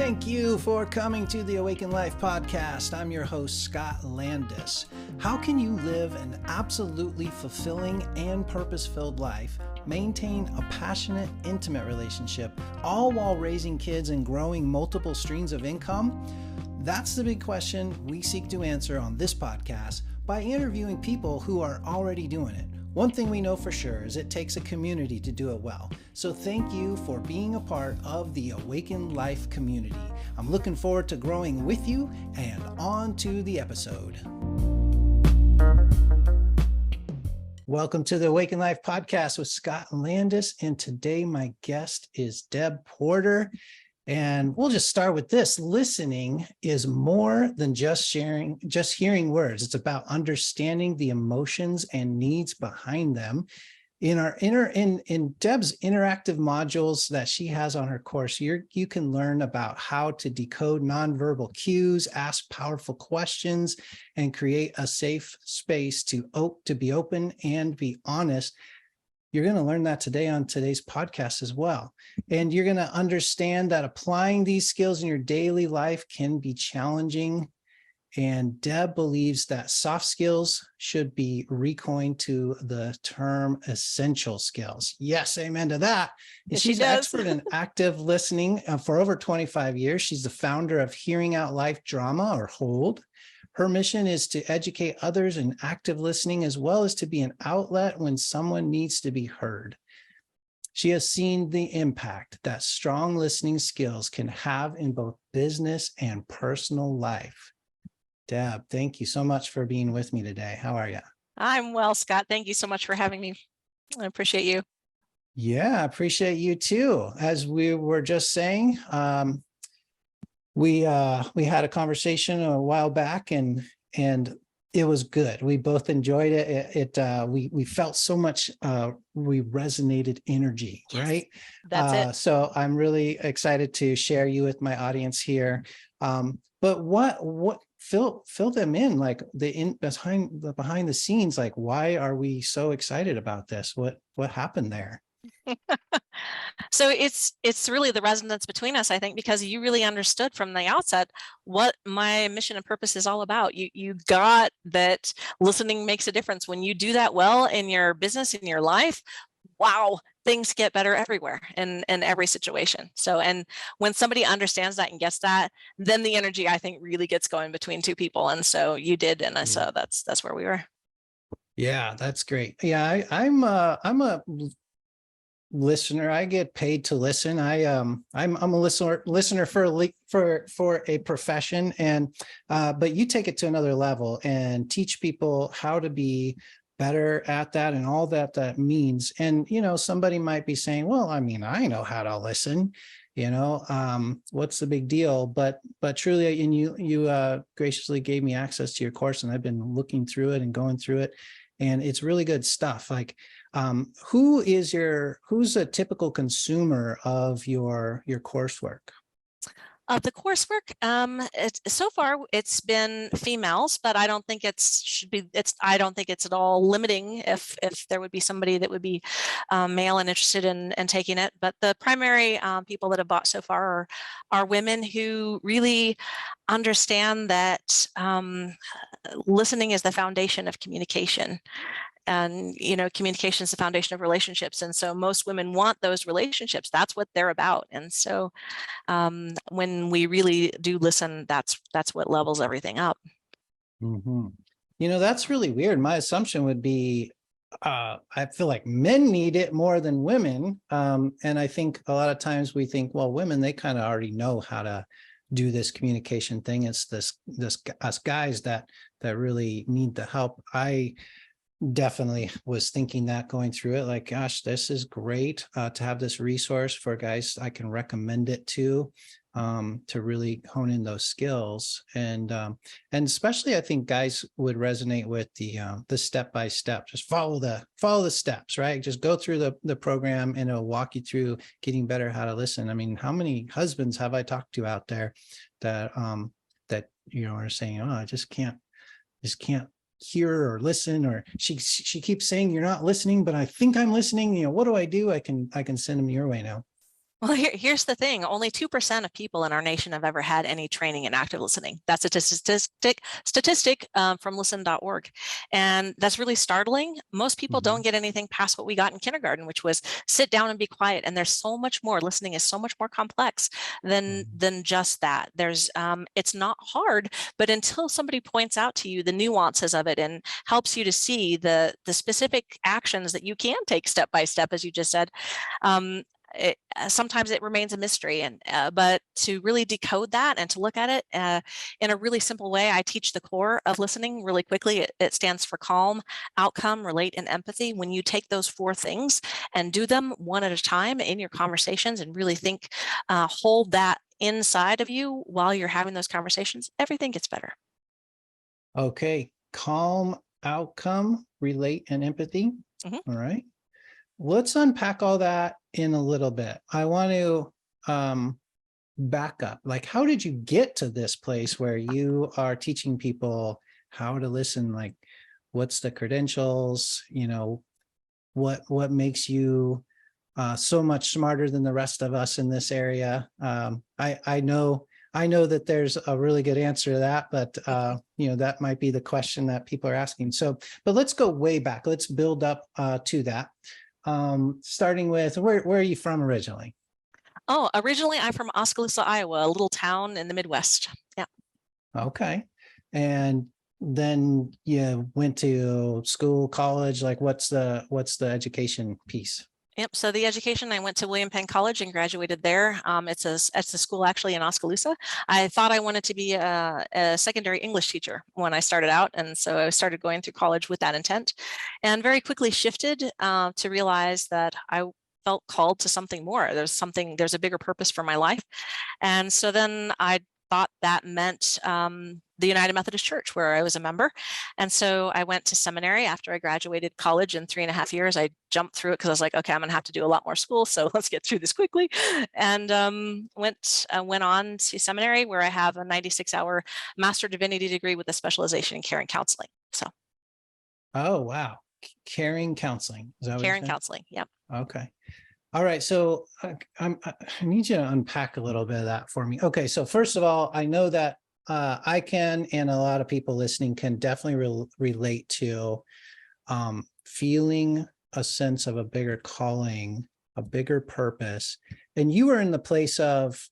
Thank you for coming to the Awaken Life podcast. I'm your host, Scott Landis. How can you live an absolutely fulfilling and purpose-filled life, maintain a passionate, intimate relationship, all while raising kids and growing multiple streams of income? That's the big question we seek to answer on this podcast by interviewing people who are already doing it. One thing we know for sure is it takes a community to do it well. So thank you for being a part of the Awaken Life community. I'm looking forward to growing with you, and on to the episode. Welcome to the Awaken Life podcast with Scott Landis, and today my guest is Deb Porter. And we'll just start with this. Listening is more than just hearing words. It's about understanding the emotions and needs behind them. In Deb's interactive modules that she has on her course, you can learn about how to decode nonverbal cues, ask powerful questions, and create a safe space to be open and be honest. You're going to learn that today on today's podcast as well. And you're going to understand that applying these skills in your daily life can be challenging. And Deb believes that soft skills should be recoined to the term essential skills. Yes, amen to that. Yes, she's an expert in active listening for over 25 years. She's the founder of Hearing Out Life Drama, or HOLD. Her mission is to educate others in active listening, as well as to be an outlet when someone needs to be heard. She has seen the impact that strong listening skills can have in both business and personal life. Deb, thank you so much for being with me today. How are you? I'm well, Scott. Thank you so much for having me. I appreciate you. Yeah, I appreciate you too. As we were just saying, we had a conversation a while back, and it was good. We both enjoyed it. We felt so much. We resonated energy, right? That's it. So I'm really excited to share you with my audience here. But what fill them in, like behind the scenes, like why are we so excited about this? What happened there? So it's really the resonance between us, I think, because you really understood from the outset what my mission and purpose is all about. You got that listening makes a difference. When you do that well in your business, in your life, wow, things get better everywhere in every situation. So, and when somebody understands that and gets that, then the energy, I think, really gets going between two people. And so you did, and so that's where we were. Yeah, that's great. Yeah, I'm a listener. I get paid to listen. I'm a listener for a profession, and but you take it to another level and teach people how to be better at that and all that means. And somebody might be saying, well, I mean, I know how to listen, what's the big deal? But truly, and you graciously gave me access to your course, and I've been looking through it and going through it, and it's really good stuff. Like, who's a typical consumer of your coursework? Of the coursework, so far it's been females, but I don't think I don't think it's at all limiting if there would be somebody that would be male and interested in taking it. But the primary people that have bought so far are women who really understand that listening is the foundation of communication. And, communication is the foundation of relationships. And so most women want those relationships. That's what they're about. And so when we really do listen, that's what levels everything up. Mm-hmm. That's really weird. My assumption would be, I feel like men need it more than women. And I think a lot of times we think, well, women, they kind of already know how to do this communication thing. It's us guys that really need the help. I definitely was thinking that going through it, like, gosh, this is great to have this resource for guys. I can recommend it to really hone in those skills. And especially I think guys would resonate with the step-by-step, just follow the steps, right? Just go through the program, and it'll walk you through getting better how to listen. I mean, how many husbands have I talked to out there that are saying, oh, I just can't hear or listen, or she keeps saying you're not listening, but I think I'm listening. What do? I can send them your way now. Well, here's the thing. Only 2% of people in our nation have ever had any training in active listening. That's a statistic from listen.org. And that's really startling. Most people don't get anything past what we got in kindergarten, which was sit down and be quiet. And there's so much more. Listening is so much more complex than just that. It's not hard, but until somebody points out to you the nuances of it and helps you to see the specific actions that you can take step by step, as you just said, sometimes it remains a mystery, and but to really decode that and to look at it in a really simple way, I teach the core of listening really quickly. It stands for calm, outcome, relate, and empathy. When you take those 4 things and do them one at a time in your conversations and really think, hold that inside of you while you're having those conversations, everything gets better. Okay, calm, outcome, relate, and empathy. All right. Let's unpack all that in a little bit. I want to back up. Like, how did you get to this place where you are teaching people how to listen? Like, what's the credentials? What makes you so much smarter than the rest of us in this area? I know that there's a really good answer to that, but that might be the question that people are asking. So, but let's go way back. Let's build up to that. Starting with where are you from originally? Oh, originally I'm from Oskaloosa, Iowa, a little town in the Midwest. Yeah. Okay. And then you went to school, college, like what's the education piece? Yep. So the education, I went to William Penn College and graduated there. It's a school actually in Oskaloosa. I thought I wanted to be a secondary English teacher when I started out. And so I started going through college with that intent, and very quickly shifted to realize that I felt called to something more. There's a bigger purpose for my life. And so then I thought that meant the United Methodist Church, where I was a member. And so I went to seminary after I graduated college in 3.5 years. I jumped through it because I was like, okay, I'm gonna have to do a lot more school, so let's get through this quickly. And went on to seminary, where I have a 96-hour Master of Divinity degree with a specialization in care and counseling. So. Oh, wow. Caring counseling. Is that what Care you're and saying? counseling. Yep. Okay. All right. So I need you to unpack a little bit of that for me. Okay. So first of all, I know that I can, and a lot of people listening can definitely relate to feeling a sense of a bigger calling, a bigger purpose. And you were in the place of,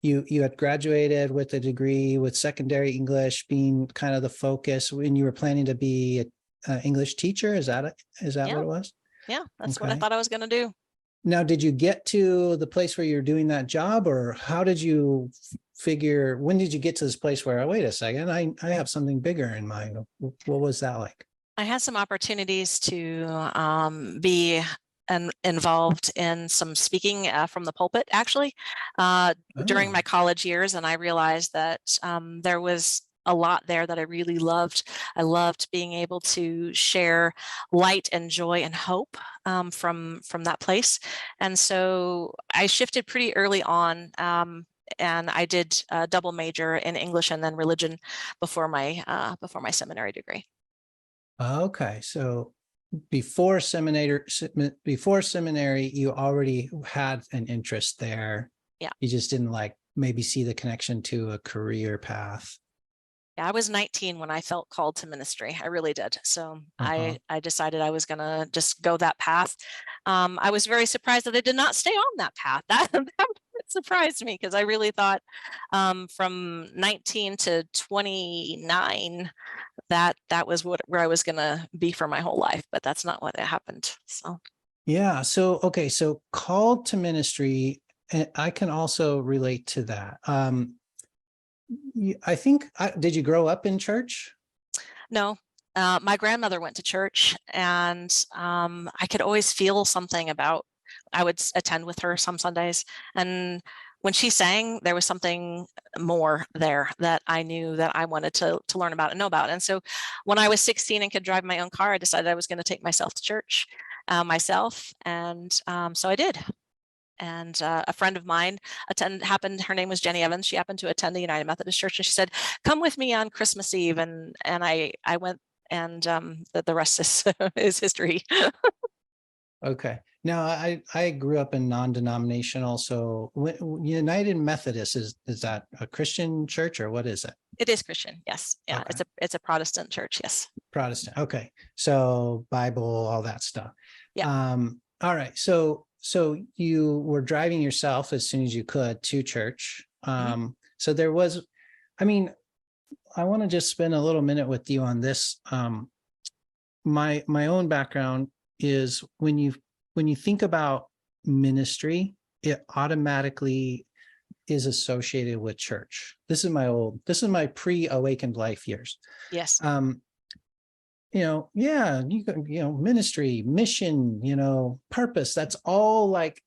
you had graduated with a degree with secondary English being kind of the focus when you were planning to be an English teacher. Is that Yeah. what it was? Yeah. That's what I thought I was going to do. Now, did you get to the place where you're doing that job, or how did you figure, when did you get to this place where, oh, wait a second, I have something bigger in mind? What was that like? I had some opportunities to be involved in some speaking from the pulpit, actually, during my college years. And I realized that there was a lot there that I really loved. I loved being able to share light and joy and hope from that place. And so I shifted pretty early on. And I did a double major in English and then religion before my seminary degree. Okay, so before seminary, you already had an interest there. Yeah. You just didn't like maybe see the connection to a career path. Yeah, I was 19 when I felt called to ministry. I really did. So I decided I was going to just go that path. I was very surprised that I did not stay on that path. That surprised me, because I really thought from 19 to 29 that was where I was going to be for my whole life, but that's not what happened. So yeah. So okay, so called to ministry, and I can also relate to that. I think, did you grow up in church? No. My grandmother went to church, and I could always feel something about, I would attend with her some Sundays, and when she sang, there was something more there that I knew that I wanted to learn about and know about. And so when I was 16 and could drive my own car, I decided I was going to take myself to church myself. And so I did. And a friend of mine her name was Jenny Evans. She happened to attend the United Methodist Church, and she said, come with me on Christmas Eve. And I went, and the rest is history. Okay. No, I grew up in non-denominational. So United Methodist is that a Christian church or what is it? It is Christian. Yes. Yeah. Okay. It's a Protestant church. Yes. Protestant. Okay. So Bible, all that stuff. Yeah. All right. So you were driving yourself as soon as you could to church. So there was, I mean, I want to just spend a little minute with you on this. My own background is when you think about ministry, it automatically is associated with church. This is my pre-awakened life years. Yes. Yeah, ministry, mission, purpose. That's all like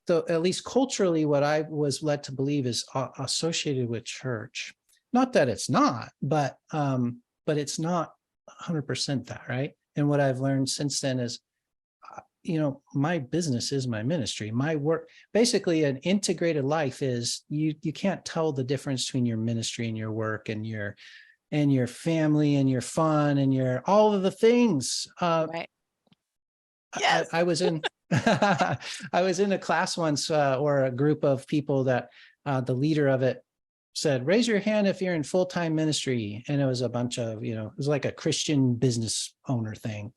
at least culturally, what I was led to believe is associated with church. Not that it's not, but it's not 100% that, right? And what I've learned since then is, my business is my ministry. My work, basically, an integrated life is you can't tell the difference between your ministry and your work and your family and your fun and your all of the things. Right. Yes. I was in I was in a class once or a group of people that the leader of it said, raise your hand if you're in full-time ministry. And it was a bunch of, it was like a Christian business owner thing.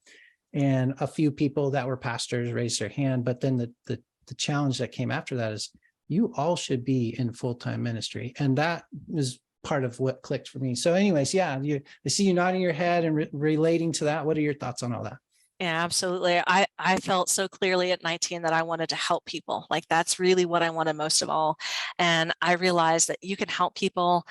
And a few people that were pastors raised their hand. But then the challenge that came after that is you all should be in full-time ministry. And that is part of what clicked for me. So anyways, yeah, I see you nodding your head and relating to that. What are your thoughts on all that? Yeah, absolutely. I felt so clearly at 19 that I wanted to help people. Like that's really what I wanted most of all. And I realized that you can help people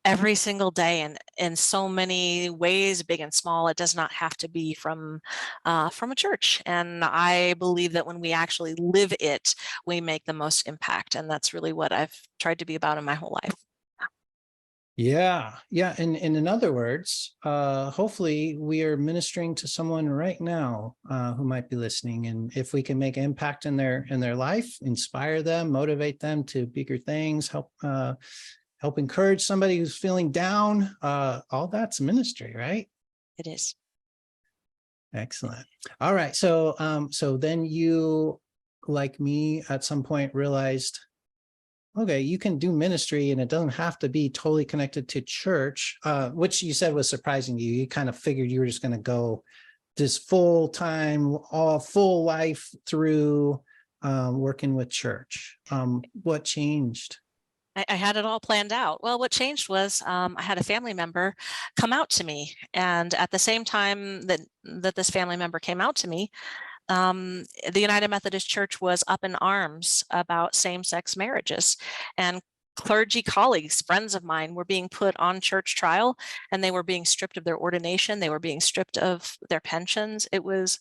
every single day and in so many ways, big and small. It does not have to be from a church. And I believe that when we actually live it, we make the most impact. And that's really what I've tried to be about in my whole life. Yeah. And in other words, hopefully we are ministering to someone right now who might be listening. And if we can make an impact in their life, inspire them, motivate them to bigger things, help encourage somebody who's feeling down, all that's ministry, right? It is. Excellent. All right. So then you, like me, at some point realized, okay, you can do ministry and it doesn't have to be totally connected to church, which you said was surprising to you. You kind of figured you were just going to go this full time, all full life through working with church. What changed? I had it all planned out. Well, what changed was I had a family member come out to me. And at the same time that this family member came out to me, the United Methodist Church was up in arms about same-sex marriages, and clergy colleagues, friends of mine, were being put on church trial, and they were being stripped of their ordination. They were being stripped of their pensions. It was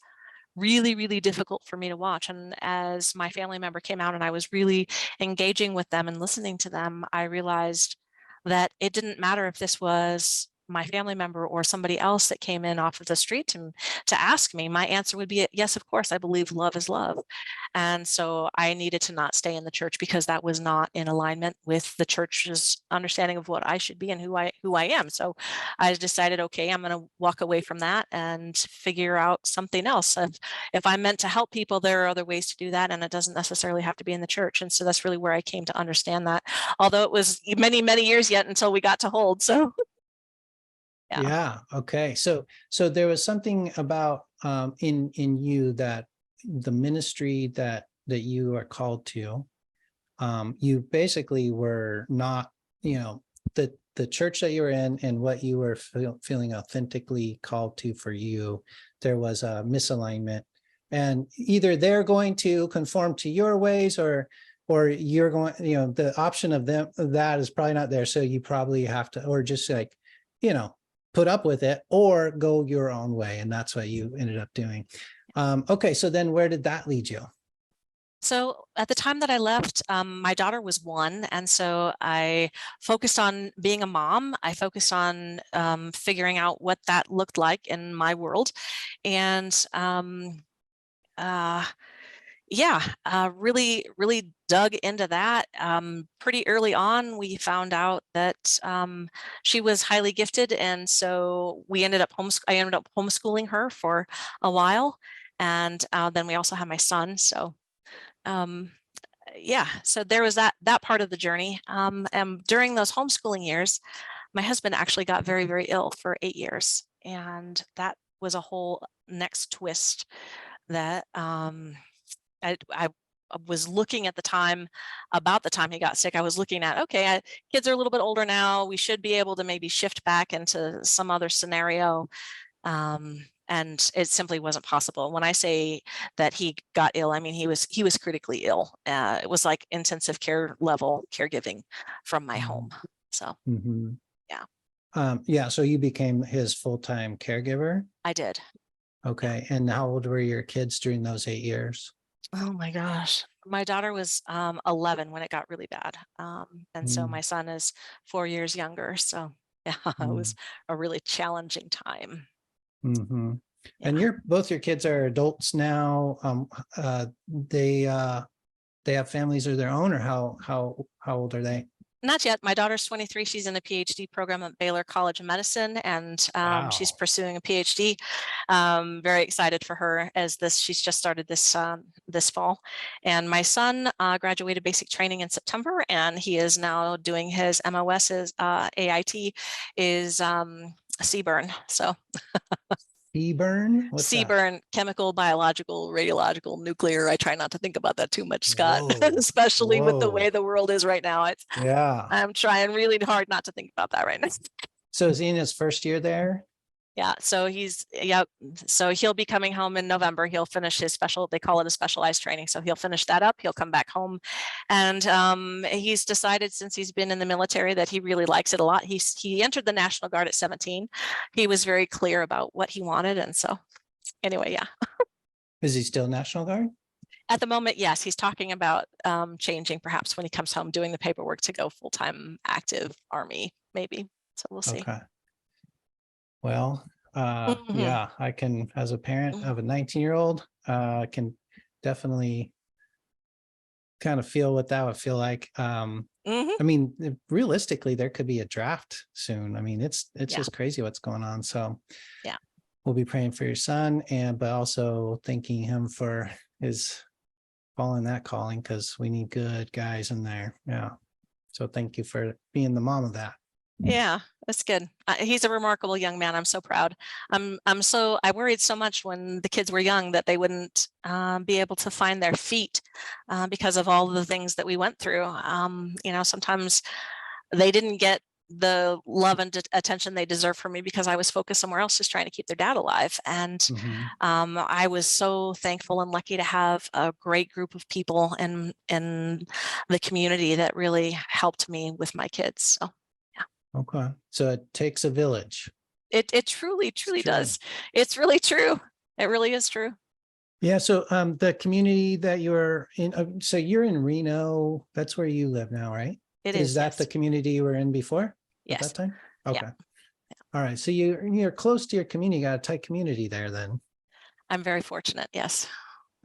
really, really difficult for me to watch. And as my family member came out and I was really engaging with them and listening to them, I realized that it didn't matter if this was my family member or somebody else that came in off of the street to ask me. My answer would be, yes, of course, I believe love is love. And so I needed to not stay in the church because that was not in alignment with the church's understanding of what I should be and who I am. So I decided, okay, I'm going to walk away from that and figure out something else. If I'm meant to help people, there are other ways to do that, and it doesn't necessarily have to be in the church. And so that's really where I came to understand that, although it was many, many years yet until we got to hold. So Yeah. Okay. So there was something about in you that the ministry that you are called to, you basically were not, the church that you were in and what you were feeling authentically called to for you, there was a misalignment, and either they're going to conform to your ways or you're going, the option of that is probably not there. So you probably have to, or just like, put up with it or go your own way. And that's what you ended up doing. Okay. So then where did that lead you? So at the time that I left, my daughter was 1. And so I focused on being a mom. I focused on figuring out what that looked like in my world. And really, really dug into that. Pretty early on, we found out that she was highly gifted. And so I ended up homeschooling her for a while. And then we also have my son. So yeah, so there was that part of the journey. And during those homeschooling years, my husband actually got very, very ill for 8 years. And that was a whole next twist that I was looking at the time, about the time he got sick, I was looking at, okay, kids are a little bit older now. We should be able to maybe shift back into some other scenario. And it simply wasn't possible. When I say that he got ill, I mean he was critically ill. It was like intensive care level caregiving from my home. So yeah. Yeah, so you became his full-time caregiver? I did. Okay. And how old were your kids during those 8 years? Oh my gosh. My daughter was 11 when it got really bad. And so my son is 4 years younger. So yeah, it was a really challenging time. Mm-hmm. Yeah. And both your kids are adults now. They have families of their own, or how old are they? Not yet. My daughter's 23. She's in a PhD program at Baylor College of Medicine, and she's pursuing a PhD. Very excited for her as she's just started this fall. And my son graduated basic training in September, and he is now doing his MOS. His AIT is CBurn. So CBurn? What's that? CBurn, chemical, biological, radiological, nuclear. I try not to think about that too much, Scott, especially with the way the world is right now. I'm trying really hard not to think about that right now. So is he in his first year there? Yeah, so so he'll be coming home in November. He'll finish his they call it a specialized training. So he'll finish that up. He'll come back home. And he's decided, since he's been in the military, that he really likes it a lot. He entered the National Guard at 17. He was very clear about what he wanted. And so anyway, yeah. Is he still National Guard? At the moment, yes. He's talking about changing, perhaps when he comes home, doing the paperwork to go full-time active Army, maybe. So we'll see. Okay. Well, yeah, I can, as a parent of a 19-year-old, can definitely kind of feel what that would feel like. I mean, realistically, there could be a draft soon. I mean, it's just crazy what's going on. So yeah, we'll be praying for your son, but also thanking him for his following that calling, because we need good guys in there. Yeah. So thank you for being the mom of that. Yeah, that's good. He's a remarkable young man. I'm so proud. I worried so much when the kids were young that they wouldn't be able to find their feet because of all the things that we went through. Sometimes they didn't get the love and attention they deserve from me because I was focused somewhere else, just trying to keep their dad alive. And I was so thankful and lucky to have a great group of people in the community that really helped me with my kids. So. Okay. So it takes a village. It truly does. It's really true. It really is true. Yeah. So the community that you're in, so you're in Reno, that's where you live now, right? Is that the community you were in before? Yes. At that time? Okay. Yeah. All right. So you're close to your community, you got a tight community there then. I'm very fortunate. Yes.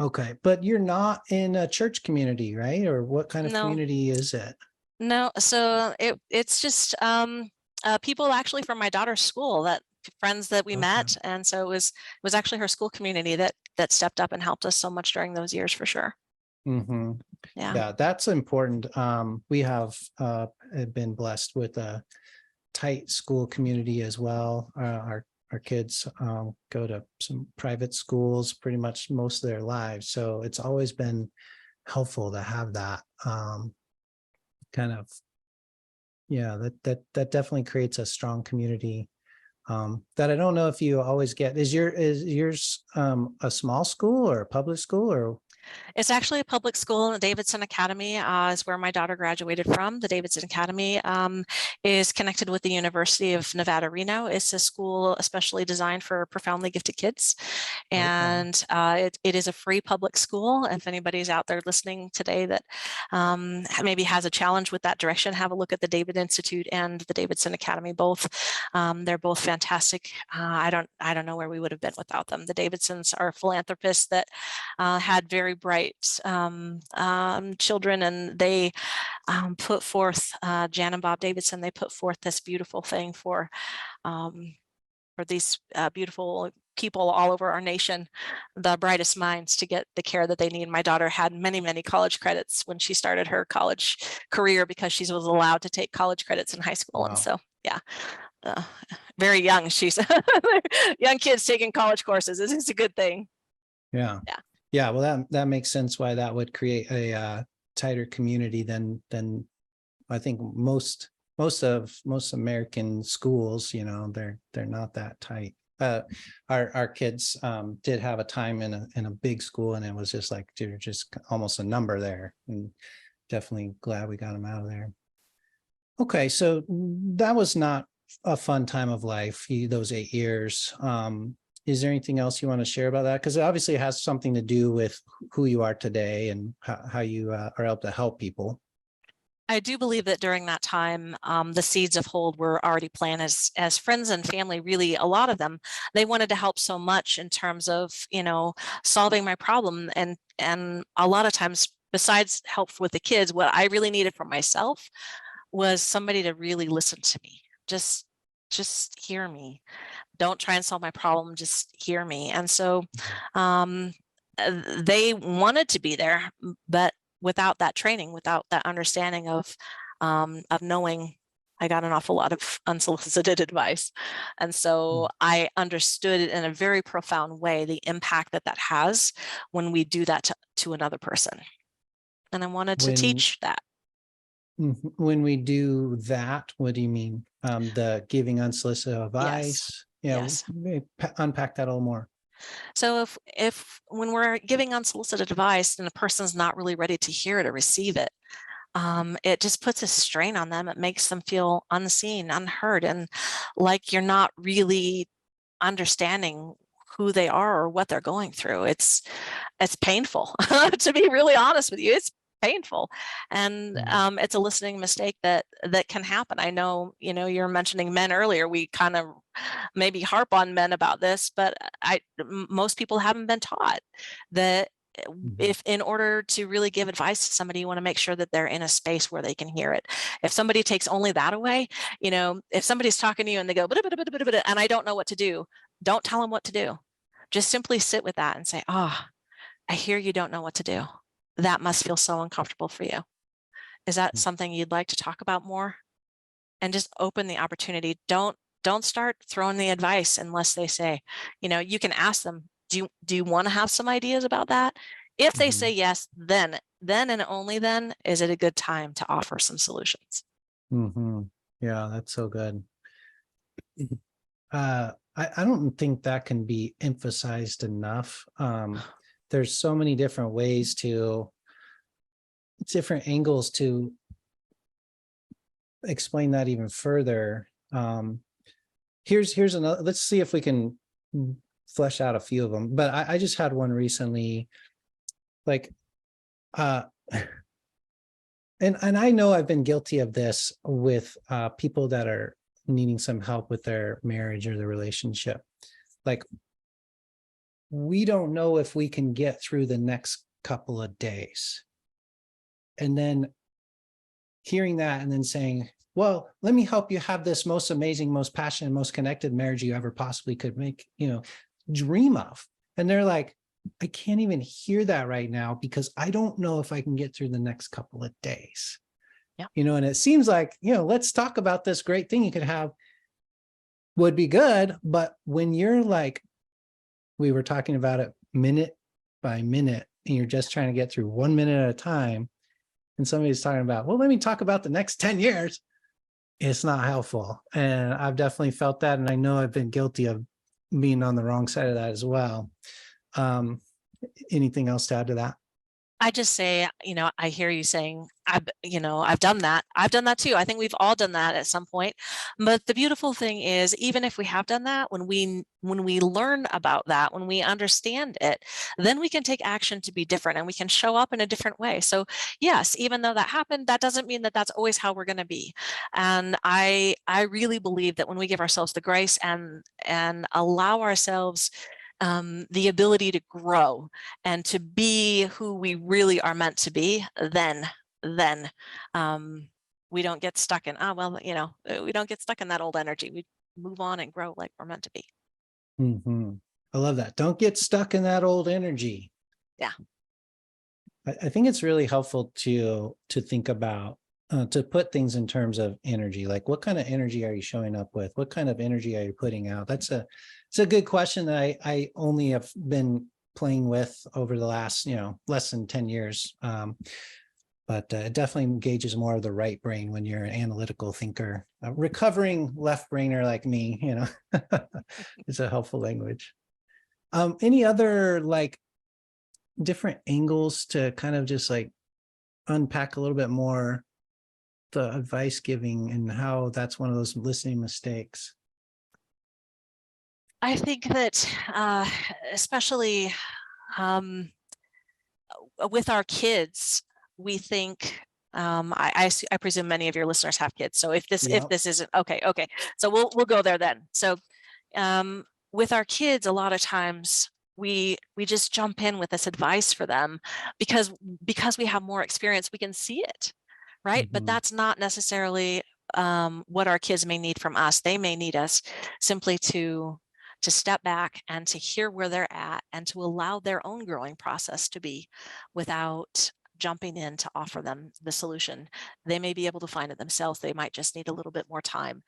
Okay. But you're not in a church community, right? Or what kind of community is it? No, so it's just people actually from my daughter's school, friends that we met, and so it was actually her school community that stepped up and helped us so much during those years, for sure. Yeah, that's important. We have been blessed with a tight school community as well. Our kids go to some private schools pretty much most of their lives, so it's always been helpful to have that. Kind of, yeah, that definitely creates a strong community that I don't know if you always get. Is yours a small school or a public school, or? It's actually a public school. The Davidson Academy is where my daughter graduated from. The Davidson Academy is connected with the University of Nevada, Reno. It's a school especially designed for profoundly gifted kids. And it is a free public school. If anybody's out there listening today that maybe has a challenge with that direction, have a look at the David Institute and the Davidson Academy. Both, they're both fantastic. I don't know where we would have been without them. The Davidsons are philanthropists that had very bright children, and they put forth, Jan and Bob Davidson, they put forth this beautiful thing for these beautiful people all over our nation, the brightest minds, to get the care that they need. My daughter had many, many college credits when she started her college career because she was allowed to take college credits in high school. And Wow. so, yeah, very young. She's young kids taking college courses. It's a good thing. Yeah. Yeah. Yeah. Well, that makes sense why that would create a tighter community than I think most American schools, you know, they're not that tight. Our kids did have a time in a big school, and it was just like they're just almost a number there, and definitely glad we got them out of there. Okay, so that was not a fun time of life, those 8 years. Is there anything else you want to share about that? Because obviously it has something to do with who you are today and how you are able to help people. I do believe that during that time, the seeds of hold were already planted as friends and family. Really, a lot of them, they wanted to help so much in terms of, you know, solving my problem. And a lot of times, besides help with the kids, what I really needed for myself was somebody to really listen to me. Just hear me. Don't try and solve my problem. Just hear me. And so, they wanted to be there, but without that training, without that understanding of knowing, I got an awful lot of unsolicited advice. And so I understood it in a very profound way, the impact that that has when we do that to another person. And I wanted to teach that. When we do that, what do you mean? The giving unsolicited advice? Yes. Unpack that a little more. So if when we're giving unsolicited advice and the person's not really ready to hear it or receive it, it just puts a strain on them. It makes them feel unseen, unheard, and like you're not really understanding who they are or what they're going through. It's painful to be really honest with you. It's painful, and it's a listening mistake that can happen. I know, you know, you're mentioning men earlier. We kind of maybe harp on men about this, but most people haven't been taught that if in order to really give advice to somebody, you want to make sure that they're in a space where they can hear it. If somebody takes only that away, you know, if somebody's talking to you and they go, and I don't know what to do, don't tell them what to do. Just simply sit with that and say, oh, I hear you don't know what to do. That must feel so uncomfortable for you. Is that something you'd like to talk about more? And just open the opportunity. Don't start throwing the advice unless they say, you know, you can ask them, do you want to have some ideas about that? If they say yes, then and only then is it a good time to offer some solutions. Yeah, that's so good. I don't think that can be emphasized enough. There's so many different ways different angles to explain that even further. Here's another, let's see if we can flesh out a few of them, but I just had one recently, like, and I know I've been guilty of this with people that are needing some help with their marriage or their relationship. Like, we don't know if we can get through the next couple of days. And then hearing that and then saying, well, let me help you have this most amazing, most passionate, most connected marriage you ever possibly could make, you know, dream of. And they're like, I can't even hear that right now because I don't know if I can get through the next couple of days. Yeah. You know, and it seems like, you know, let's talk about this great thing you could have would be good. But when you're like, we were talking about it minute by minute, and you're just trying to get through 1 minute at a time, and somebody's talking about, well, let me talk about the next 10 years. It's not helpful. And I've definitely felt that. And I know I've been guilty of being on the wrong side of that as well. Anything else to add to that? I just say, you know, I hear you saying, I've done that. I've done that too. I think we've all done that at some point. But the beautiful thing is, even if we have done that, when we learn about that, when we understand it, then we can take action to be different and we can show up in a different way. So yes, even though that happened, that doesn't mean that that's always how we're going to be. And I really believe that when we give ourselves the grace and allow ourselves the ability to grow and to be who we really are meant to be, then we don't get stuck in, we don't get stuck in that old energy. We move on and grow like we're meant to be. I love that. Don't get stuck in that old energy. Yeah. I think it's really helpful to think about, to put things in terms of energy. Like, what kind of energy are you showing up with? What kind of energy are you putting out? It's a good question that I only have been playing with over the last, less than 10 years. But it definitely engages more of the right brain when you're an analytical thinker. A recovering left brainer like me, it's a helpful language. Any other like different angles to kind of just like unpack a little bit more the advice giving and how that's one of those listening mistakes? I think that especially with our kids, we think I presume many of your listeners have kids. So if this Yep. isn't okay, so we'll go there then. So with our kids, a lot of times we just jump in with this advice for them because we have more experience, we can see it, right? But that's not necessarily what our kids may need from us. They may need us simply to step back and to hear where they're at and to allow their own growing process to be without jumping in to offer them the solution. They may be able to find it themselves. They might just need a little bit more time.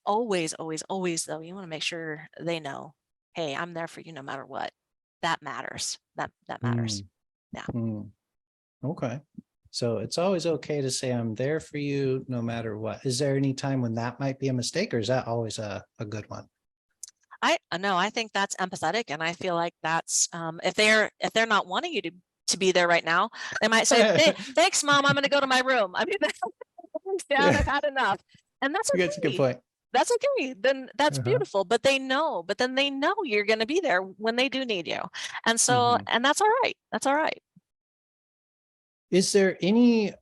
Always, always, though, you want to make sure they know, hey, I'm there for you no matter what. That matters. That matters. Yeah. Okay. So it's always okay to say I'm there for you no matter what. Is there any time when that might be a mistake, or is that always a good one? I think that's empathetic, and I feel like that's if they're not wanting you to be there right now, they might say, thanks, mom, I'm going to go to my room. I mean, down, I've had enough. And that's okay. That's a good point. That's okay. Then that's beautiful. But then they know you're going to be there when they do need you. And so, and that's all right. That's all right. Is there any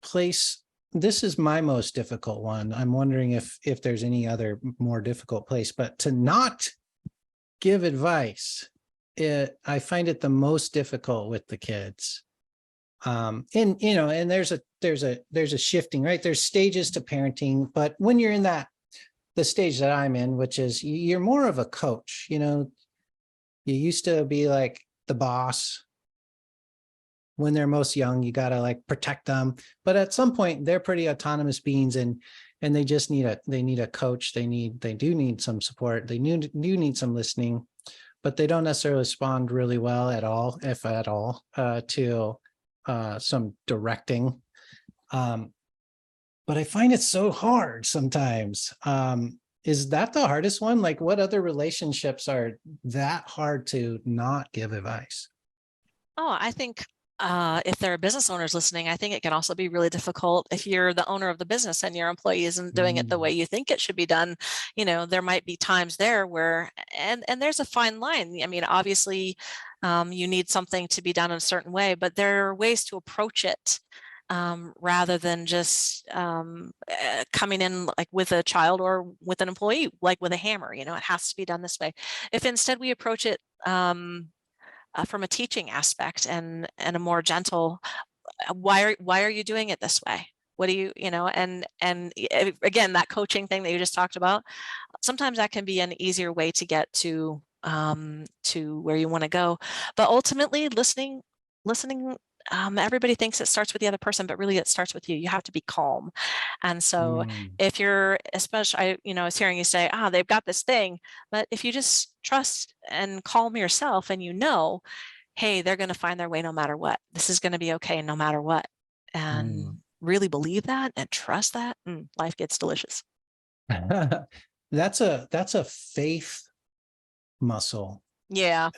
place, this is my most difficult one. I'm wondering if there's any other more difficult place, but to not give advice, I find it the most difficult with the kids. And there's a shifting, right? There's stages to parenting, but when you're in the stage that I'm in, which is you're more of a coach, you used to be like the boss. When they're most young, you got to like protect them, but at some point they're pretty autonomous beings, and they just need a coach. They do need some support. They do need some listening, but they don't necessarily respond really well at all, if at all, to some directing. But I find it so hard sometimes. Is that the hardest one? Like, what other relationships are that hard to not give advice? Oh, I think if there are business owners listening, I think it can also be really difficult if you're the owner of the business and your employee isn't doing it the way you think it should be done. There might be times there where, and there's a fine line. I mean, obviously, you need something to be done in a certain way, but there are ways to approach it rather than just coming in like with a child or with an employee, like with a hammer. It has to be done this way. If instead we approach it from a teaching aspect and a more gentle, why are you doing it this way? What do you, and again, that coaching thing that you just talked about, sometimes that can be an easier way to get to where you want to go. But ultimately listening, everybody thinks it starts with the other person, but really it starts with you. You have to be calm. And so if you're, especially, I was hearing you say, they've got this thing, but if you just trust and calm yourself and hey, they're going to find their way no matter what. This is going to be okay no matter what. And really believe that and trust that, life gets delicious. That's a faith muscle. Yeah,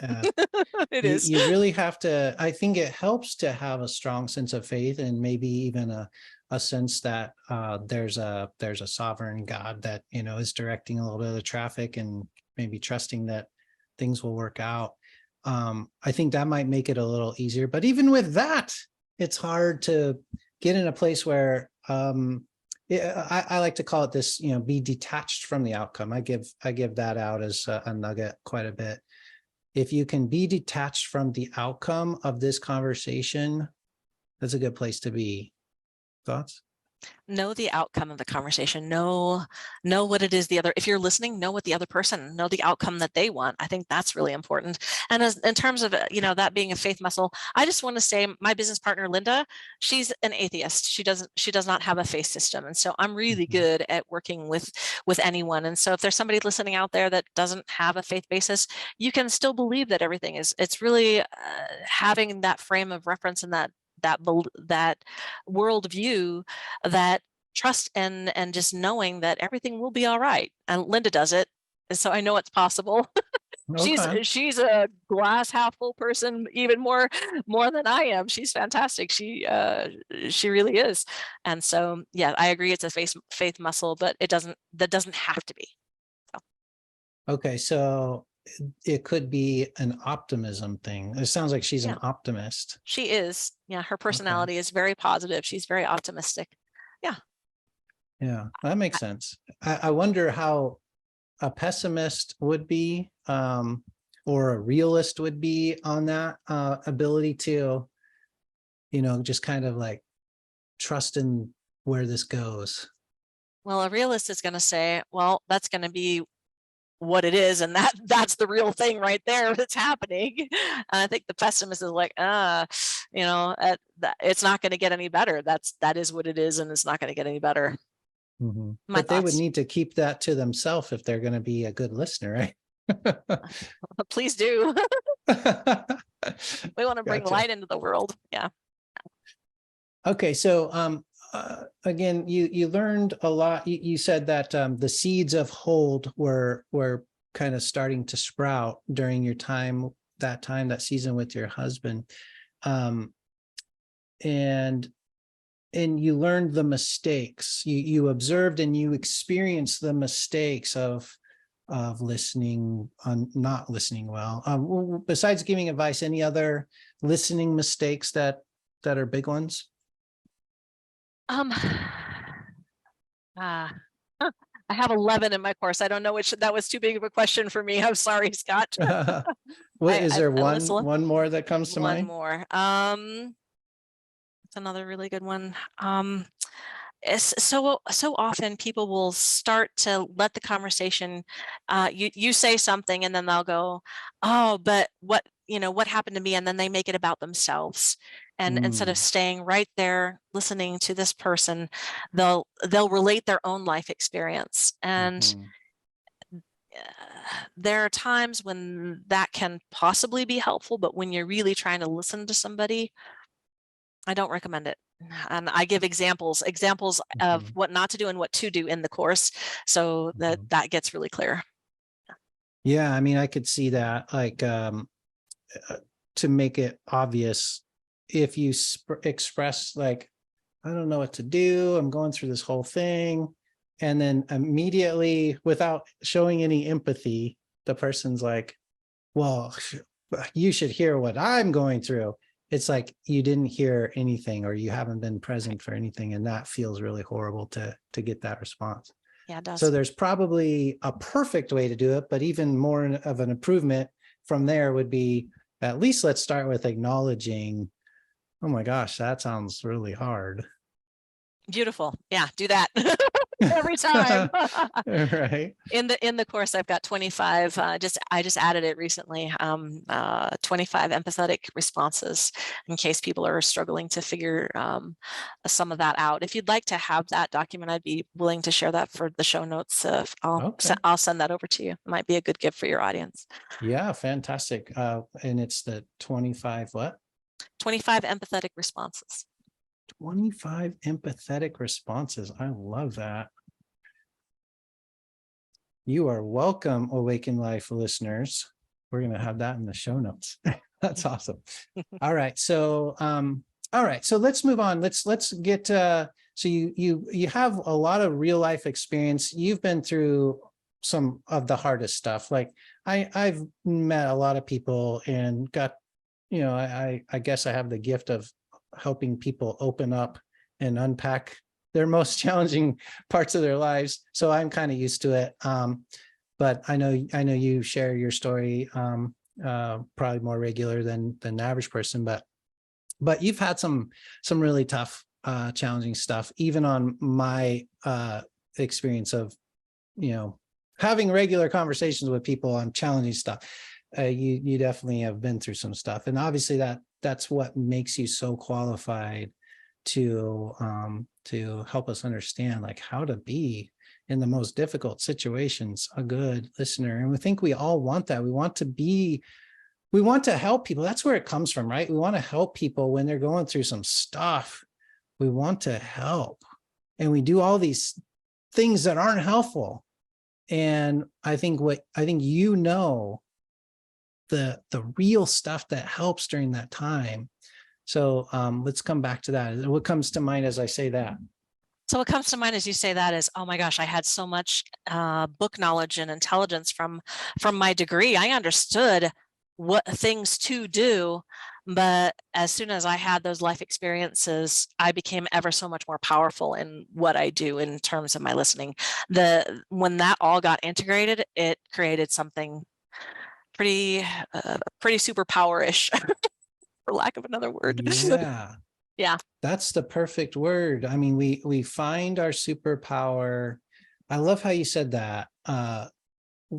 it is. You really have to, I think it helps to have a strong sense of faith, and maybe even a sense that there's a sovereign God that, is directing a little bit of the traffic, and maybe trusting that things will work out. I think that might make it a little easier, but even with that, it's hard to get in a place where I like to call it this, be detached from the outcome. I give that out as a nugget quite a bit. If you can be detached from the outcome of this conversation, that's a good place to be. Thoughts? Know the outcome of the conversation. Know what it is if you're listening, know what the other person, know the outcome that they want. I think that's really important. And as in terms of, that being a faith muscle, I just want to say my business partner, Linda, she's an atheist. She does not have a faith system. And so I'm really good at working with anyone. And so if there's somebody listening out there that doesn't have a faith basis, you can still believe that everything it's really having that frame of reference and that worldview, that trust and just knowing that everything will be all right. And Linda does it, and so I know it's possible. Okay. She's a glass half full person, even more than I am. She's fantastic. She really is. And so yeah, I agree. It's a faith muscle, but that doesn't have to be. So. Okay, so it could be an optimism thing. It sounds like she's an optimist. She is. Yeah, her personality is very positive. She's very optimistic. Yeah. Yeah, that makes sense. I wonder how a pessimist would be, or a realist would be on that ability to, just kind of like trust in where this goes. Well, a realist is going to say, well, that's going to be what it is, and that's the real thing right there that's happening. And I think the pessimist is like, it's not going to get any better. That is what it is, and it's not going to get any better. But they would need to keep that to themselves if they're going to be a good listener, right? Please do. We want to bring light into the world. Yeah. Okay, so again, you learned a lot. You said that the seeds of hold were kind of starting to sprout during your that season with your husband, and you learned the mistakes. You observed and you experienced the mistakes of listening, not listening well. Besides giving advice, any other listening mistakes that are big ones? I have 11 in my course. I don't know which. That was too big of a question for me. I'm sorry, Scott. Is there one more that comes to mind? One more. It's another really good one. So often people will start to let the conversation, you say something and then they'll go, oh, but what happened to me? And then they make it about themselves. And instead of staying right there, listening to this person, they'll relate their own life experience. And there are times when that can possibly be helpful, but when you're really trying to listen to somebody, I don't recommend it. And I give examples of what not to do and what to do in the course, so that gets really clear. Yeah, I mean, I could see that, like, to make it obvious, if you express like, I don't know what to do, I'm going through this whole thing, and then immediately, without showing any empathy, the person's like, well, you should hear what I'm going through. It's like you didn't hear anything, or you haven't been present for anything, and that feels really horrible to get that response. Yeah, it does. So there's probably a perfect way to do it, but even more of an improvement from there would be, at least let's start with acknowledging, oh my gosh, that sounds really hard. Beautiful. Yeah, do that. Every time. Right. In the course, I've got 25, I just added it recently, 25 empathetic responses, in case people are struggling to figure some of that out. If you'd like to have that document, I'd be willing to share that for the show notes. I'll send that over to you. It might be a good gift for your audience. Yeah, fantastic. And it's the 25 what? 25 empathetic responses. 25 empathetic responses. I love that. You are welcome, Awaken Life listeners. We're going to have that in the show notes. That's awesome. All right. So, let's move on. Let's get, so you have a lot of real life experience. You've been through some of the hardest stuff. Like I've met a lot of people and got, I guess I have the gift of helping people open up and unpack their most challenging parts of their lives. So I'm kind of used to it. But I know you share your story probably more regular than the average person, but you've had some really tough challenging stuff, even on my experience of, having regular conversations with people on challenging stuff. You definitely have been through some stuff, and obviously that's what makes you so qualified to help us understand like how to be in the most difficult situations a good listener. And we think we all want that. We want to help people. That's where it comes from, right? We want to help people when they're going through some stuff. We want to help, and we do all these things that aren't helpful. And I think the real stuff that helps during that time. So let's come back to that. What comes to mind as I say that? So what comes to mind as you say that is, oh my gosh, I had so much book knowledge and intelligence from my degree. I understood what things to do, but as soon as I had those life experiences, I became ever so much more powerful in what I do in terms of my listening. When that all got integrated, it created something pretty superpower-ish, for lack of another word. Yeah. Yeah. That's the perfect word. I mean, we find our superpower. I love how you said that.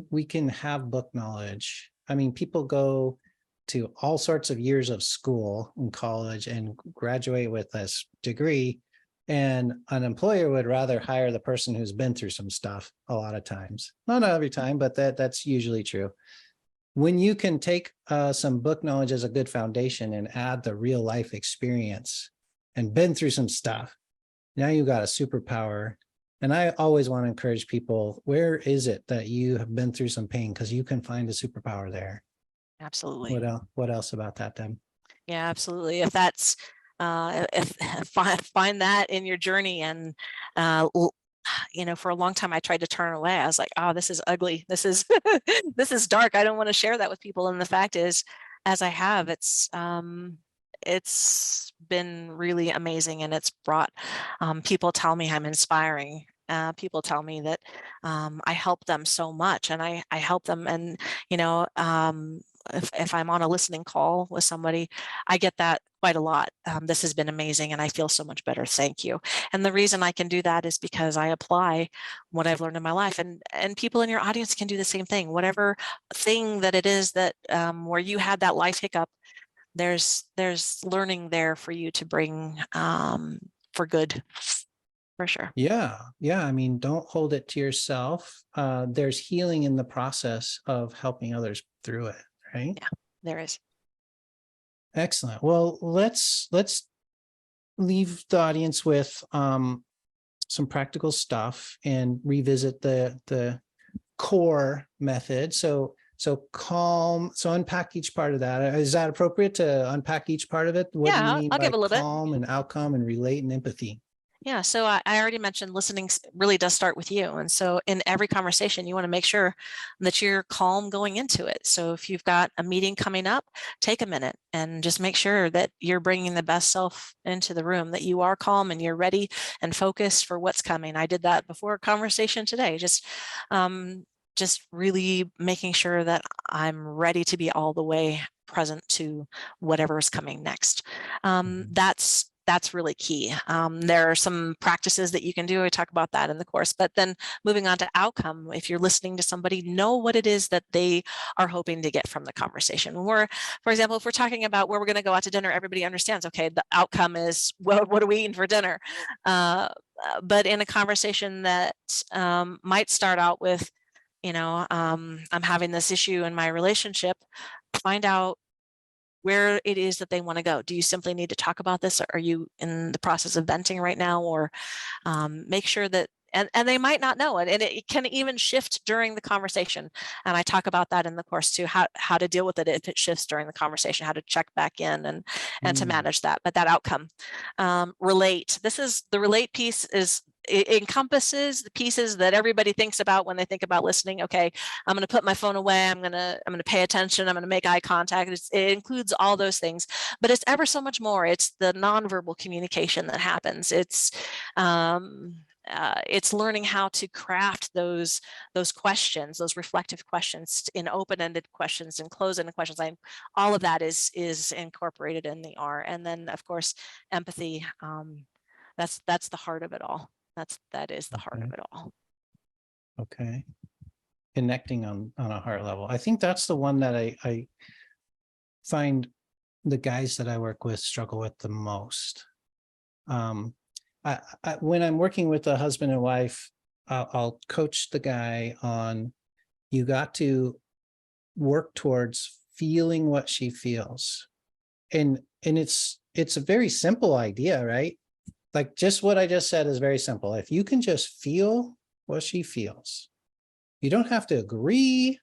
We can have book knowledge. I mean, people go to all sorts of years of school and college and graduate with this degree, and an employer would rather hire the person who's been through some stuff a lot of times. Not every time, but that's usually true. When you can take some book knowledge as a good foundation and add the real life experience and been through some stuff, now you got a superpower. And I always want to encourage people, where is it that you have been through some pain? Because you can find a superpower there. Absolutely. What else about that, Deb? Yeah, absolutely. If that's if find that in your journey, and for a long time I tried to turn away. I was like, oh, this is ugly. This is this is dark. I don't want to share that with people. And the fact is, as I have, it's been really amazing, and it's brought people tell me I'm inspiring. People tell me that I help them so much, and I help them. And if I'm on a listening call with somebody, I get that quite a lot. This has been amazing, and I feel so much better. Thank you. And the reason I can do that is because I apply what I've learned in my life, and people in your audience can do the same thing. Whatever thing that it is that where you had that life hiccup, there's learning there for you to bring for good, for sure. Yeah. I mean, don't hold it to yourself. There's healing in the process of helping others through it, right? Yeah, there is. Excellent. Well, let's leave the audience with some practical stuff and revisit the core method. So calm. So unpack each part of that. Is that appropriate to unpack each part of it? What do you Yeah, mean I'll by give a little bit. calm and outcome and relate and empathy? Yeah, so I already mentioned listening really does start with you. And so in every conversation, you want to make sure that you're calm going into it. So if you've got a meeting coming up, take a minute and just make sure that you're bringing the best self into the room, that you are calm and you're ready and focused for what's coming. I did that before a conversation today, just really making sure that I'm ready to be all the way present to whatever is coming next. That's really key. There are some practices that you can do. I talk about that in the course, but then moving on to outcome, if you're listening to somebody, know what it is that they are hoping to get from the conversation. For example, if we're talking about where we're going to go out to dinner, everybody understands, okay, the outcome is, well, what are we eating for dinner? But in a conversation that might start out with, I'm having this issue in my relationship, find out where it is that they want to go. Do you simply need to talk about this? Or are you in the process of venting right now? Or make sure that, and they might not know it, and it can even shift during the conversation. And I talk about that in the course too, how to deal with it if it shifts during the conversation, how to check back in and to manage that. But that outcome, relate. The relate piece is, it encompasses the pieces that everybody thinks about when they think about listening. Okay, I'm going to put my phone away. I'm going to pay attention. I'm going to make eye contact. It includes all those things, but it's ever so much more. It's the nonverbal communication that happens. It's learning how to craft those questions, those reflective questions, in open-ended questions and closed-ended questions. All of that is incorporated in the R. And then, of course, empathy. That's the heart of it all. That is the heart Okay. of it all. Okay. Connecting on a heart level. I think that's the one that I find the guys that I work with struggle with the most. When I'm working with a husband and wife, I'll coach the guy on, you got to work towards feeling what she feels. And it's a very simple idea, right? Like just what I just said is very simple. If you can just feel what she feels, you don't have to agree.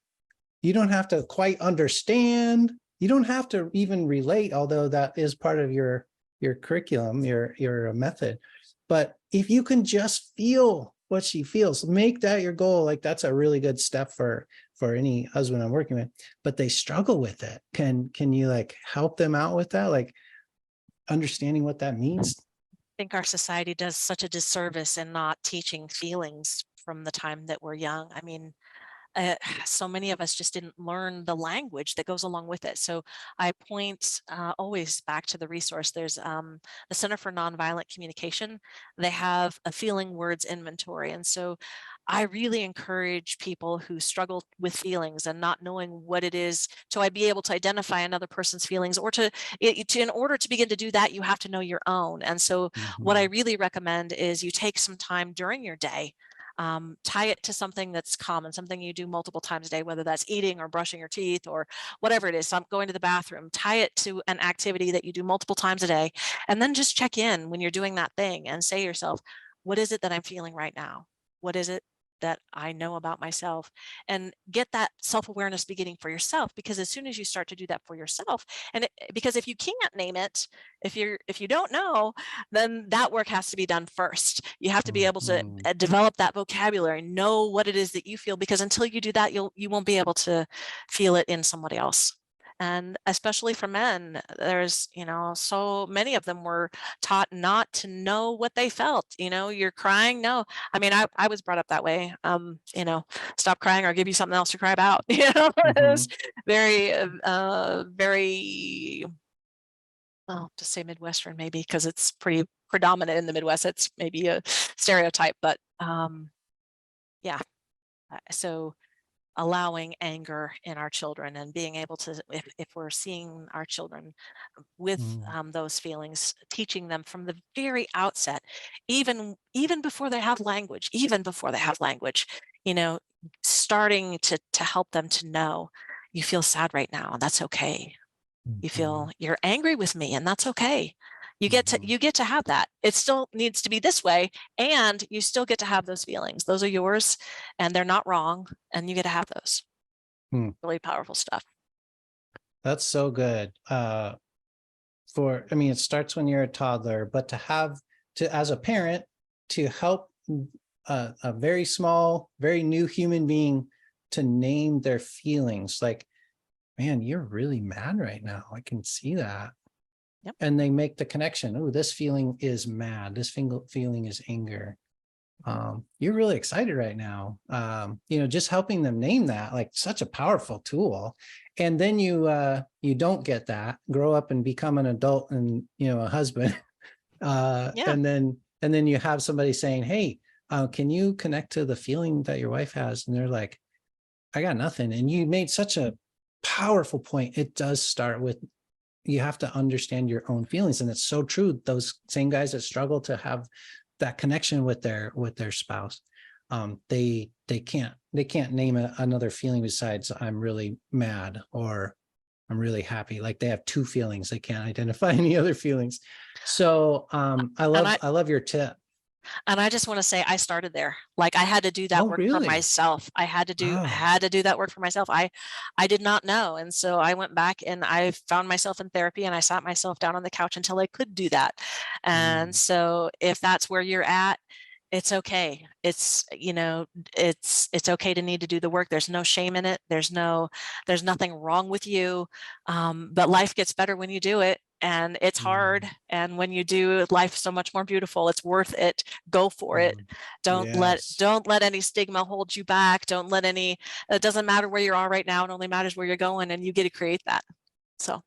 You don't have to quite understand. You don't have to even relate, although that is part of your curriculum, your method. But if you can just feel what she feels, make that your goal. Like that's a really good step for any husband I'm working with. But they struggle with it. Can you like help them out with that? Like understanding what that means? I think our society does such a disservice in not teaching feelings from the time that we're young. I mean, so many of us just didn't learn the language that goes along with it. So I point always back to the resource. There's the Center for Nonviolent Communication. They have a feeling words inventory. And so I really encourage people who struggle with feelings and not knowing what it is to be able to identify another person's feelings, or in order to begin to do that, you have to know your own. And so what I really recommend is you take some time during your day, tie it to something that's common, something you do multiple times a day, whether that's eating or brushing your teeth or whatever it is. So I'm going to the bathroom, tie it to an activity that you do multiple times a day, and then just check in when you're doing that thing and say to yourself, what is it that I'm feeling right now? What is it that I know about myself? And get that self-awareness beginning for yourself, because as soon as you start to do that for yourself, because if you can't name it, if you don't know, then that work has to be done first. You have to be able to develop that vocabulary, know what it is that you feel, because until you do that, you won't be able to feel it in somebody else. And especially for men, there's, so many of them were taught not to know what they felt. You're crying. No, I mean, I was brought up that way. Stop crying or I'll give you something else to cry about. It was very, very, well, to say Midwestern maybe, because it's pretty predominant in the Midwest. It's maybe a stereotype, but yeah. So allowing anger in our children and being able to, if we're seeing our children with those feelings, teaching them from the very outset, even before they have language, starting to help them to know, you feel sad right now, and that's okay. You feel you're angry with me, and that's okay. You get to have that. It still needs to be this way, and you still get to have those feelings. Those are yours, and they're not wrong, and you get to have those. Really powerful stuff. That's so good. I mean, it starts when you're a toddler, but as a parent, to help a very small, very new human being to name their feelings, like, man, you're really mad right now. I can see that. Yep. And they make the connection. Oh, this feeling is mad. This feeling is anger. You're really excited right now. Just helping them name that, like, such a powerful tool. And then you don't get that, grow up and become an adult and, a husband. And then you have somebody saying, hey, can you connect to the feeling that your wife has? And they're like, I got nothing. And you made such a powerful point. It does start with, you have to understand your own feelings. And it's so true. Those same guys that struggle to have that connection with their spouse, they can't name another feeling besides I'm really mad or I'm really happy. Like they have two feelings. They can't identify any other feelings. So I love your tip. And I just want to say, I started there. Like I had to do that Oh, work for really? myself. I had to do that work for myself. I did not know. And so I went back and I found myself in therapy, and I sat myself down on the couch until I could do that. And so if that's where you're at, it's okay. It's okay to need to do the work. There's no shame in it. There's nothing wrong with you. But life gets better when you do it. And it's hard. And when you do, life's so much more beautiful. It's worth it. Go for it. Don't let any stigma hold you back. It doesn't matter where you are right now. It only matters where you're going, and you get to create that. So.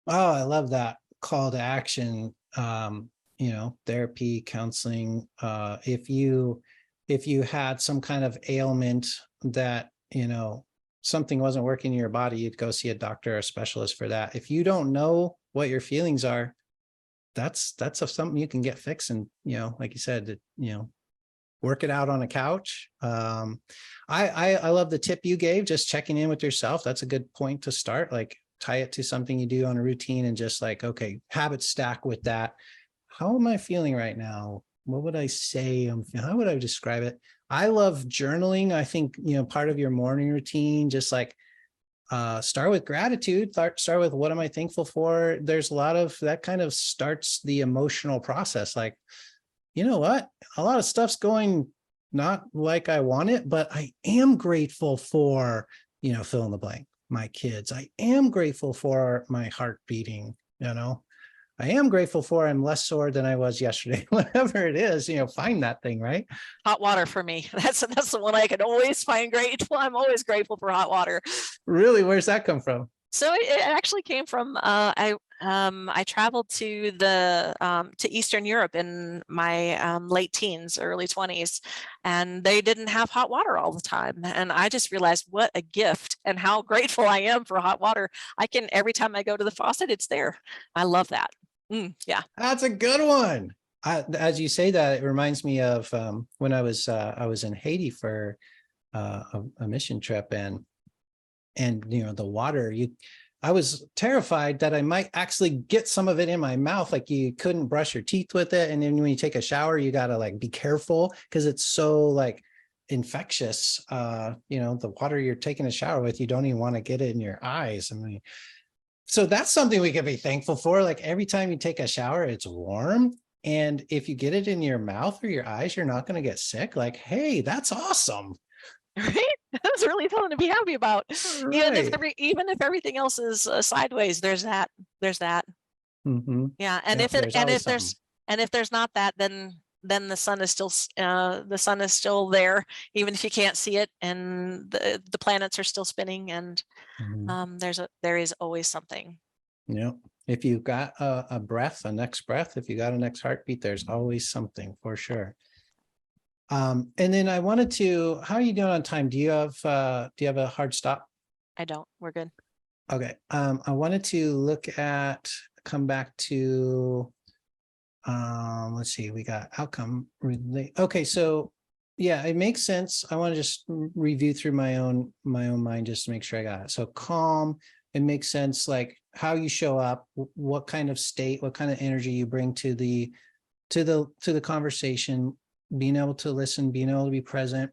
Oh, I love that call to action. therapy, counseling. If you had some kind of ailment that, something wasn't working in your body, you'd go see a doctor or a specialist for that. If you don't know what your feelings are, that's something you can get fixed. And, like you said, work it out on a couch. I love the tip you gave, just checking in with yourself. That's a good point to start. Like, tie it to something you do on a routine and just like, okay, habit stack with that. How am I feeling right now? What would I say? How would I describe it? I love journaling. I think, part of your morning routine, just like start with gratitude, start with what am I thankful for? There's a lot of that kind of starts the emotional process. Like, you know what? A lot of stuff's going not like I want it, but I am grateful for, fill in the blank, my kids. I am grateful for my heart beating, I am grateful for I'm less sore than I was yesterday. Whatever it is, find that thing, right? Hot water for me. That's the one I can always find grateful. I'm always grateful for hot water. Really? Where's that come from? So it actually came from I traveled to to Eastern Europe in my late teens, early 20s, and they didn't have hot water all the time. And I just realized what a gift and how grateful I am for hot water. Every time I go to the faucet, it's there. I love that. Yeah. That's a good one. As you say that, it reminds me of when I was in Haiti for a mission trip, and the water, I was terrified that I might actually get some of it in my mouth. Like, you couldn't brush your teeth with it, and then when you take a shower, you got to like be careful because it's so like infectious. The water you're taking a shower with, you don't even want to get it in your eyes. I mean, so that's something we can be thankful for. Like, every time you take a shower, it's warm. And if you get it in your mouth or your eyes, you're not going to get sick. Like, hey, that's awesome. Right? That's really something to be happy about. Right. Even if everything else is sideways, there's that. Mm-hmm. Yeah. And Yep, there's always something. if there's not that, then the sun is still there, even if you can't see it, and the planets are still spinning, and Mhm. there is always something. Yeah. If you've got a breath, a next breath, if you got a next heartbeat, there's always something for sure. And then I wanted to, how are you doing on time? Do you have a hard stop? I don't. We're good. Okay. I wanted to come back to, let's see, we got outcome relate. Okay. So yeah, it makes sense. I want to just review through my own mind, just to make sure I got it. So calm, it makes sense. Like, how you show up, what kind of state, what kind of energy you bring to the conversation, being able to listen, being able to be present.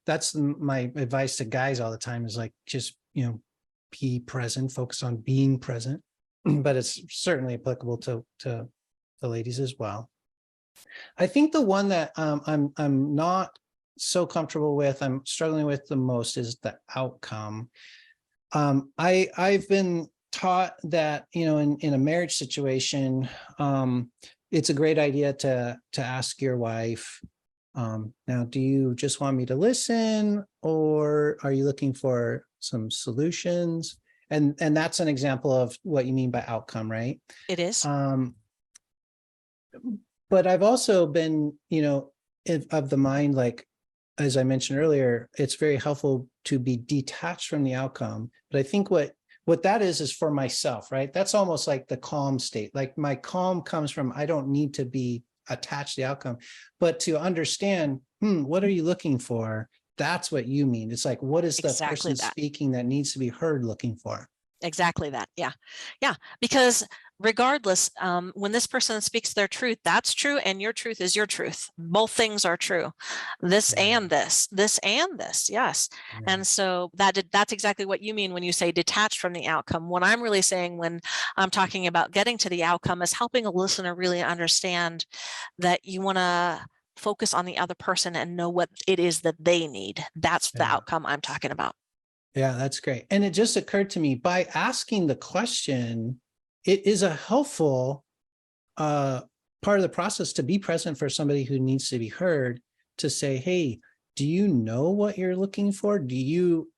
That's my advice to guys all the time, is like, just, be present, focus on being present. But it's certainly applicable to the ladies as well. I think the one that I'm not so comfortable with, I'm struggling with the most, is the outcome. I've been taught that, in a marriage situation, it's a great idea to ask your wife, now, do you just want me to listen, or are you looking for some solutions? And that's an example of what you mean by outcome, right? It is. But I've also been, of the mind, like, as I mentioned earlier, it's very helpful to be detached from the outcome. But I think what that is for myself, right? That's almost like the calm state. Like, my calm comes from, I don't need to be attached to the outcome, but to understand, what are you looking for? That's what you mean. It's like, what is the Exactly person that. speaking that needs to be heard looking for? Exactly that. Yeah. Yeah. Because regardless, when this person speaks their truth, that's true. And your truth is your truth. Both things are true. This Yeah. and this and this. Yes. Yeah. And so that's exactly what you mean when you say detached from the outcome. What I'm really saying when I'm talking about getting to the outcome is helping a listener really understand that you want to focus on the other person and know what it is that they need. That's the Yeah. outcome I'm talking about. Yeah, that's great. And it just occurred to me, by asking the question, it is a helpful part of the process to be present for somebody who needs to be heard, to say, hey, do you know what you're looking for? Do you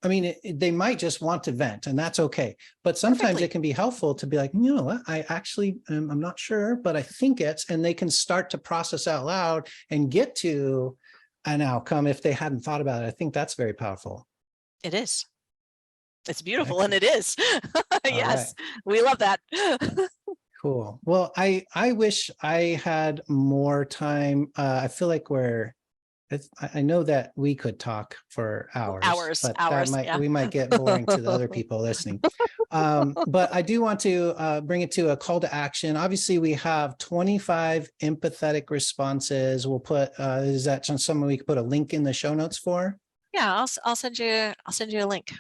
I mean, they might just want to vent, and that's okay. But sometimes Perfectly. it can be helpful to be like, you know what, I actually, I'm not sure, but I think it's, and they can start to process out loud and get to an outcome if they hadn't thought about it. I think that's very powerful. It is. It's beautiful, and Excellent. it is. All right. Yes, we love that. Cool. Well, I wish I had more time. I feel like I know that we could talk for hours, Hours, but hours. Yeah. we might get boring to the other people listening. But I do want to bring it to a call to action. Obviously, we have 25 empathetic responses. We'll put, is that something we could put a link in the show notes for? Yeah, I'll send you a link.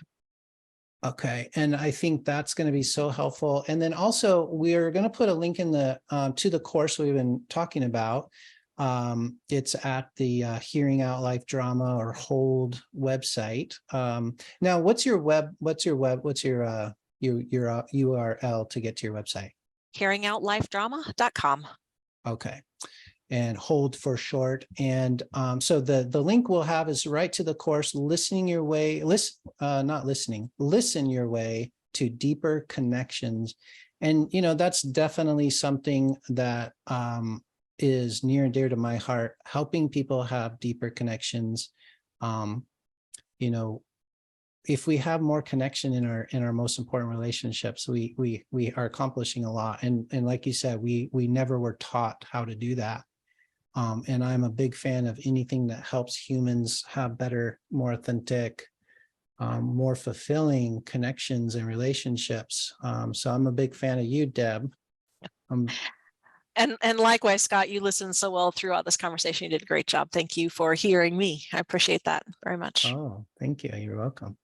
Okay, and I think that's going to be so helpful. And then also, we're going to put a link in the to the course we've been talking about. It's at the Hearing Out Life Drama or Hold website. Now, what's your URL to get to your website? hearingoutlifedrama.com. Okay. And Hold for short. And so the link we'll have is right to the course, Listening Your Way, Listen Your Way to Deeper Connections. And, you know, that's definitely something that is near and dear to my heart, helping people have deeper connections. You know, if we have more connection in our most important relationships, we are accomplishing a lot. And like you said, we never were taught how to do that. And I'm a big fan of anything that helps humans have better, more authentic, more fulfilling connections and relationships. So I'm a big fan of you, Deb. And likewise, Scott, you listened so well throughout this conversation. You did a great job. Thank you for hearing me. I appreciate that very much. Oh, thank you. You're welcome.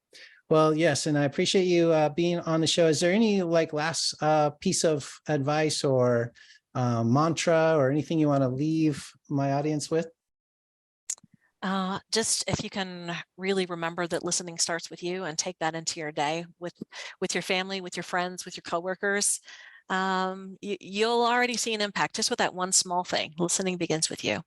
Well, yes, and I appreciate you being on the show. Is there any last piece of advice or mantra or anything you want to leave my audience with? Just if you can really remember that listening starts with you and take that into your day with your family, with your friends, with your coworkers, you'll already see an impact just with that one small thing. Listening begins with you.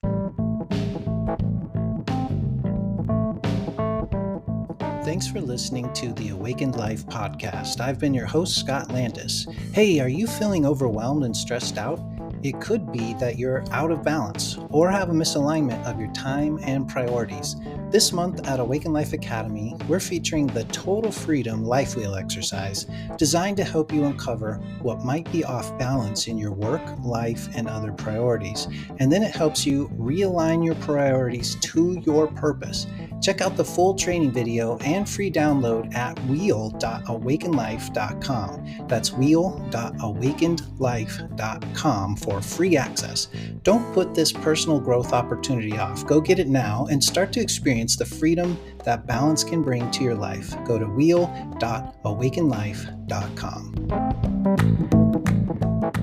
Thanks for listening to the Awakened Life podcast. I've been your host, Scott Landis. Hey, are you feeling overwhelmed and stressed out? It could be that you're out of balance or have a misalignment of your time and priorities. This month at Awakened Life Academy, we're featuring the Total Freedom Life Wheel exercise designed to help you uncover what might be off balance in your work, life, and other priorities. And then it helps you realign your priorities to your purpose. Check out the full training video and free download at wheel.awakenlife.com. That's wheel.awakenedlife.com for free access. Don't put this personal growth opportunity off. Go get it now and start to experience the freedom that balance can bring to your life. Go to wheel.awakenlife.com.